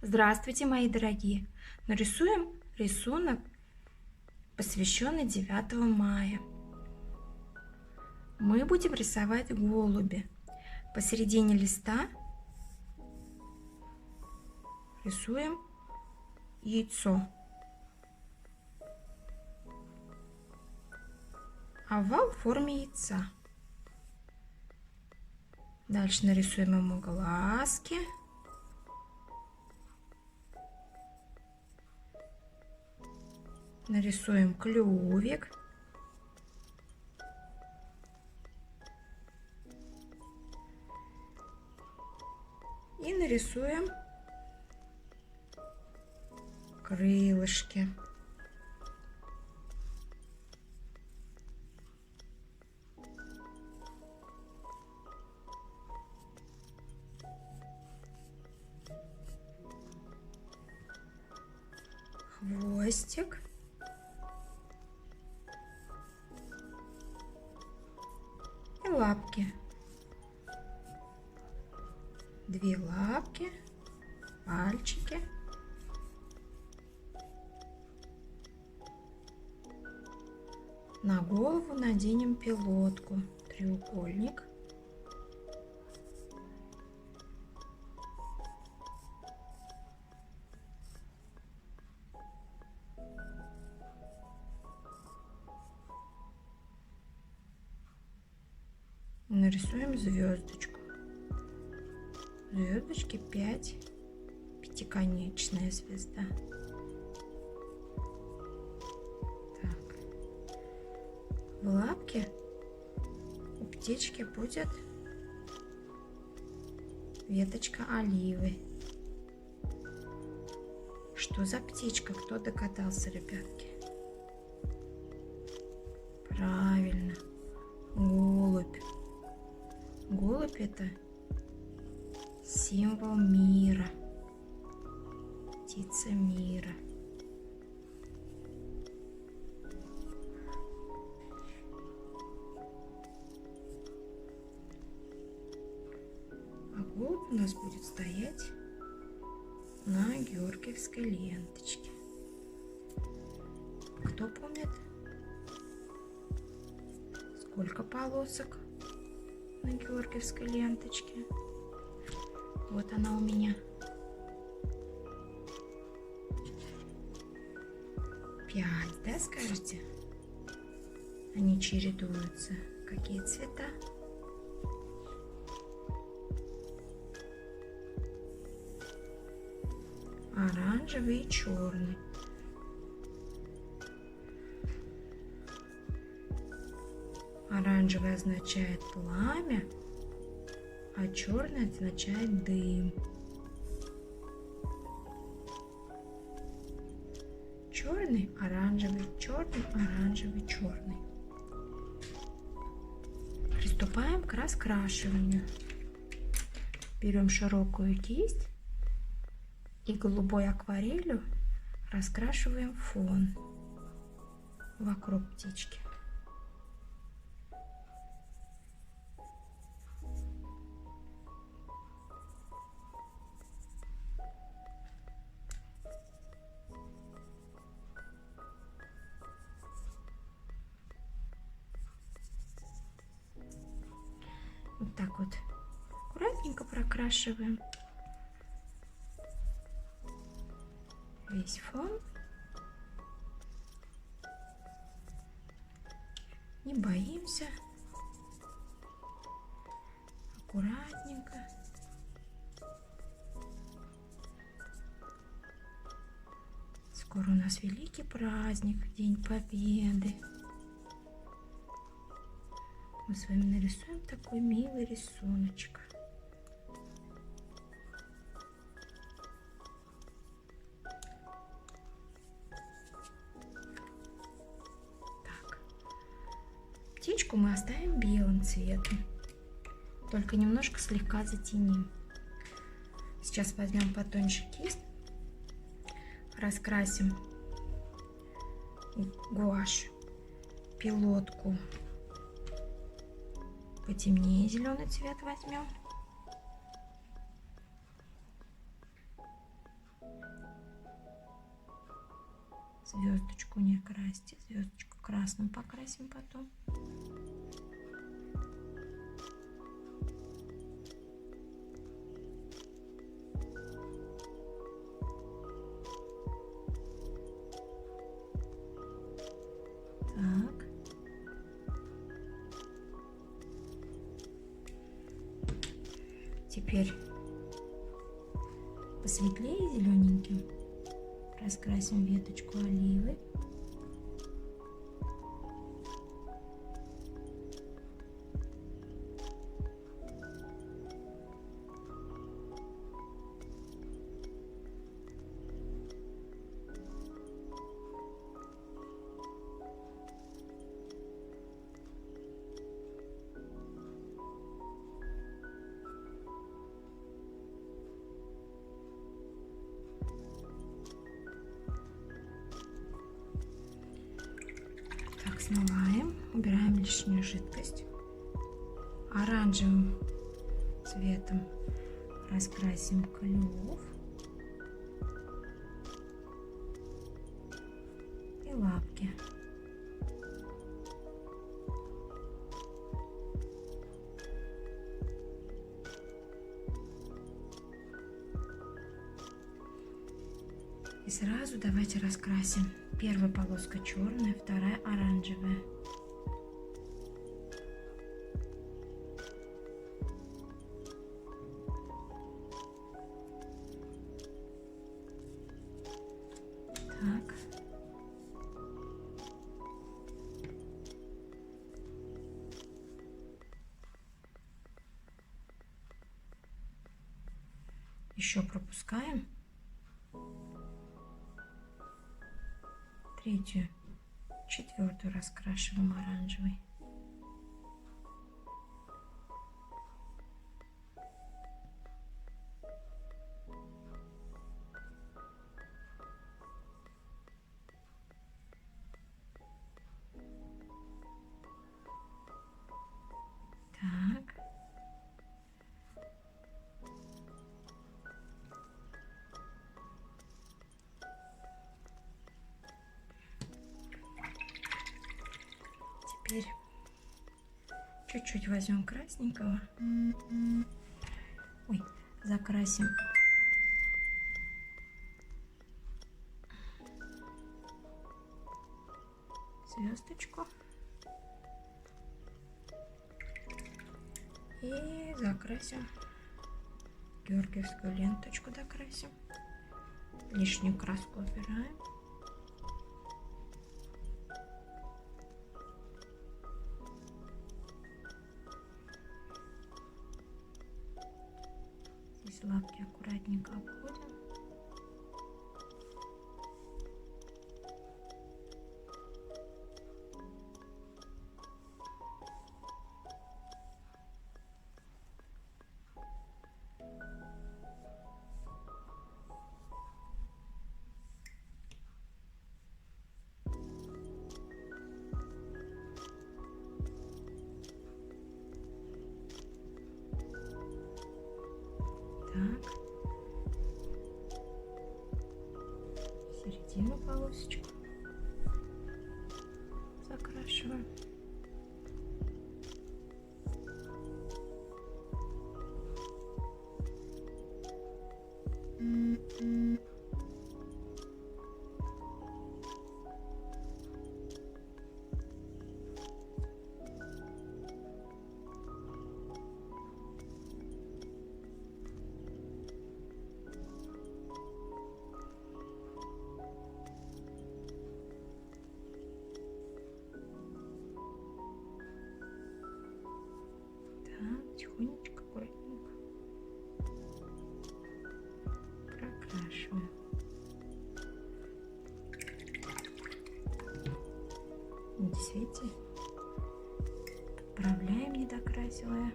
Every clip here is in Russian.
Здравствуйте, мои дорогие! Нарисуем рисунок, посвященный 9 мая. Мы будем рисовать голубя. Посередине листа рисуем яйцо. Овал в форме яйца. Дальше нарисуем ему глазки. Нарисуем клювик. И нарисуем крылышки. Хвостик. И лапки. Две лапки, пальчики. На голову наденем пилотку, треугольник. Нарисуем звездочку. Звездочки 5, пятиконечная звезда. Так. В лапке у птички будет веточка оливы. Что за птичка? Кто догадался, ребятки? Правильно, голубь. Голубь — это символ мира, птица мира. А голубь у нас будет стоять на георгиевской ленточке. Кто помнит, сколько полосок на георгиевской ленточке? Вот она у меня. 5, да, скажете? Они чередуются. Какие цвета? Оранжевый и черный. Оранжевый означает пламя, а черный означает дым. Черный, оранжевый, черный, оранжевый, черный. Приступаем к раскрашиванию. Берем широкую кисть и голубой акварелью раскрашиваем фон вокруг птички. Вот так вот аккуратненько прокрашиваем весь фон. Не боимся. Аккуратненько. Скоро у нас великий праздник, День Победы. Мы с вами нарисуем такой милый рисуночек. Так. Птичку мы оставим белым цветом, только немножко слегка затеним. Сейчас возьмем потоньше кисть, раскрасим гуашь, пилотку. Потемнее зеленый цвет возьмем. Звездочку не красьте, звездочку красным покрасим потом. Так. Теперь посветлее зелененьким раскрасим веточку оливы. Так, смываем, убираем лишнюю жидкость. Оранжевым цветом раскрасим клюв и лапки. И сразу давайте раскрасим. Первая полоска черная, вторая оранжевая. Так. Еще пропускаем. Третью, четвертую раскрашиваем оранжевый. Так. Теперь чуть-чуть возьмем красненького. Ой, закрасим звездочку и закрасим георгиевскую ленточку, докрасим. Лишнюю краску убираем. Здесь лапки аккуратненько обходим. Так, середину полосочку закрашиваем. Тихонечко, аккуратненько прокрашиваем. Здесь, видите, подправляем недокрасилое.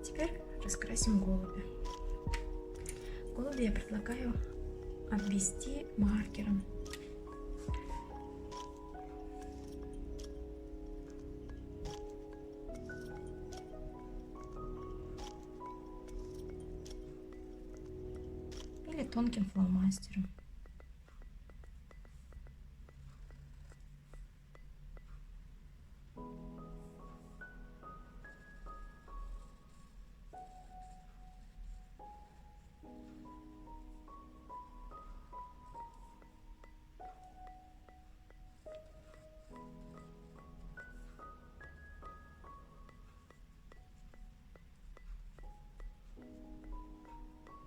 Теперь раскрасим голубя. голубя я предлагаю обвести маркером. Или тонким фломастером.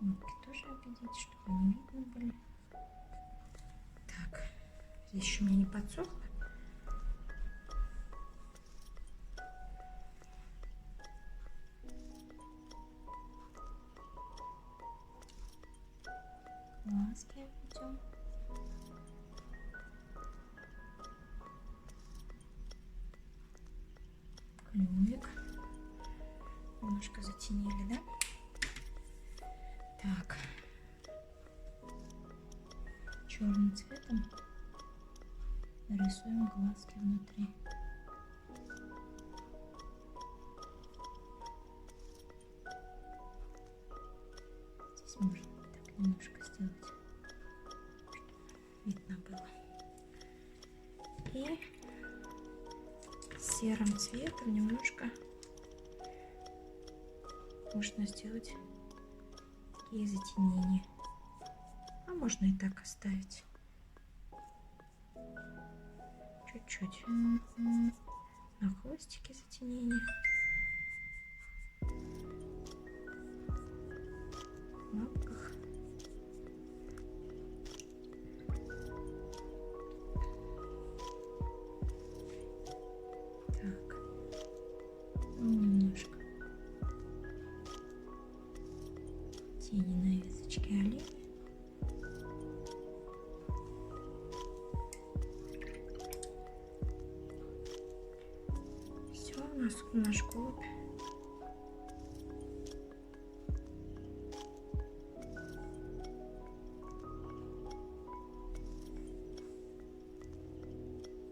Нитки тоже обведите, чтобы не видно были. Так, здесь еще у меня не подсохло. Глазки обведем. Клювик. Немножко затенили, да? Так, черным цветом нарисуем глазки внутри. Здесь можно так немножко сделать, чтобы видно было. И серым цветом немножко можно сделать такие затенения. А можно и так оставить. Чуть-чуть на хвостике затенения. В лапках. Так. Немножко тени на веточке оленя. Все, у нас наш голубь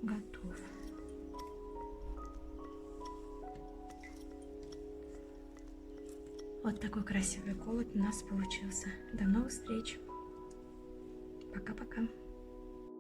готов. Вот такой красивый голубь у нас получился. До новых встреч. Пока-пока.